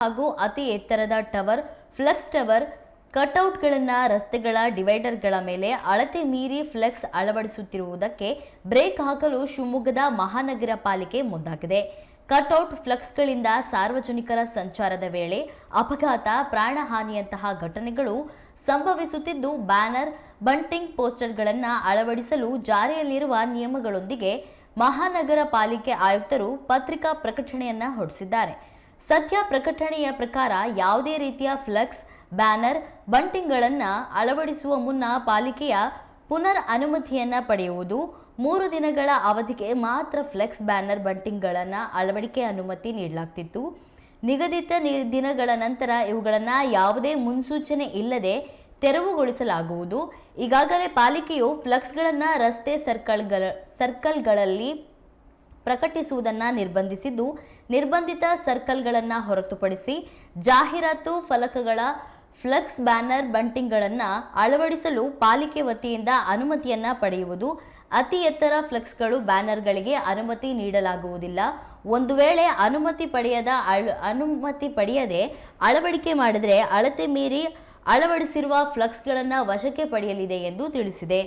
ಹಾಗೂ ಅತಿ ಎತ್ತರದ ಟವರ್, ಫ್ಲೆಕ್ಸ್ ಟವರ್, ಕಟ್ಔಟ್ಗಳನ್ನು ರಸ್ತೆಗಳ ಡಿವೈಡರ್ಗಳ ಮೇಲೆ ಅಳತೆ ಮೀರಿ ಫ್ಲೆಕ್ಸ್ ಅಳವಡಿಸುತ್ತಿರುವುದಕ್ಕೆ ಬ್ರೇಕ್ ಹಾಕಲು ಶಿವಮೊಗ್ಗದ ಮಹಾನಗರ ಪಾಲಿಕೆ ಮುಂದಾಗಿದೆ. ಕಟ್ಔಟ್ ಫ್ಲೆಕ್ಸ್ಗಳಿಂದ ಸಾರ್ವಜನಿಕರ ಸಂಚಾರದ ವೇಳೆ ಅಪಘಾತ, ಪ್ರಾಣಹಾನಿಯಂತಹ ಘಟನೆಗಳು ಸಂಭವಿಸುತ್ತಿದ್ದು, ಬ್ಯಾನರ್, ಬಂಟಿಂಗ್ ಪೋಸ್ಟರ್ಗಳನ್ನು ಅಳವಡಿಸಲು ಜಾರಿಯಲ್ಲಿರುವ ನಿಯಮಗಳೊಂದಿಗೆ ಮಹಾನಗರ ಪಾಲಿಕೆ ಆಯುಕ್ತರು ಪತ್ರಿಕಾ ಪ್ರಕಟಣೆಯನ್ನ ಹೊರಡಿಸಿದ್ದಾರೆ. ಸದ್ಯ ಪ್ರಕಟಣೆಯ ಪ್ರಕಾರ ಯಾವುದೇ ರೀತಿಯ ಫ್ಲೆಕ್ಸ್, ಬ್ಯಾನರ್, ಬಂಟಿಂಗ್ಗಳನ್ನು ಅಳವಡಿಸುವ ಮುನ್ನ ಪಾಲಿಕೆಯ ಪುನರ್ ಅನುಮತಿಯನ್ನ ಪಡೆಯುವುದು. 3 ದಿನಗಳ ಅವಧಿಗೆ ಮಾತ್ರ ಫ್ಲೆಕ್ಸ್, ಬ್ಯಾನರ್, ಬಂಟಿಂಗ್ಗಳನ್ನು ಅಳವಡಿಕೆ ಅನುಮತಿ ನೀಡಲಾಗ್ತಿತ್ತು. ನಿಗದಿತ ದಿನಗಳ ನಂತರ ಇವುಗಳನ್ನು ಯಾವುದೇ ಮುನ್ಸೂಚನೆ ಇಲ್ಲದೆ ತೆರವುಗೊಳಿಸಲಾಗುವುದು. ಈಗಾಗಲೇ ಪಾಲಿಕೆಯು ಫ್ಲೆಕ್ಸ್ಗಳನ್ನು ರಸ್ತೆ ಸರ್ಕಲ್ಗಳಲ್ಲಿ ಪ್ರಕಟಿಸುವುದನ್ನು ನಿರ್ಬಂಧಿಸಿದ್ದು, ನಿರ್ಬಂಧಿತ ಸರ್ಕಲ್ಗಳನ್ನು ಹೊರತುಪಡಿಸಿ ಜಾಹೀರಾತು ಫಲಕಗಳ ಫ್ಲೆಕ್ಸ್, ಬ್ಯಾನರ್, ಬಂಟಿಂಗ್ಗಳನ್ನು ಅಳವಡಿಸಲು ಪಾಲಿಕೆ ವತಿಯಿಂದ ಅನುಮತಿಯನ್ನ ಪಡೆಯುವುದು. ಅತಿ ಎತ್ತರ ಫ್ಲೆಕ್ಸ್ಗಳು, ಬ್ಯಾನರ್ಗಳಿಗೆ ಅನುಮತಿ ನೀಡಲಾಗುವುದಿಲ್ಲ. ಒಂದು ವೇಳೆ ಅನುಮತಿ ಪಡೆಯದೆ ಅಳವಡಿಕೆ ಮಾಡಿದರೆ ಅಳತೆ ಮೀರಿ ಅಳವಡಿಸಿರುವ ಫ್ಲೆಕ್ಸ್ಗಳನ್ನು ವಶಕ್ಕೆ ಪಡೆಯಲಿದೆ ಎಂದು ತಿಳಿಸಿದೆ.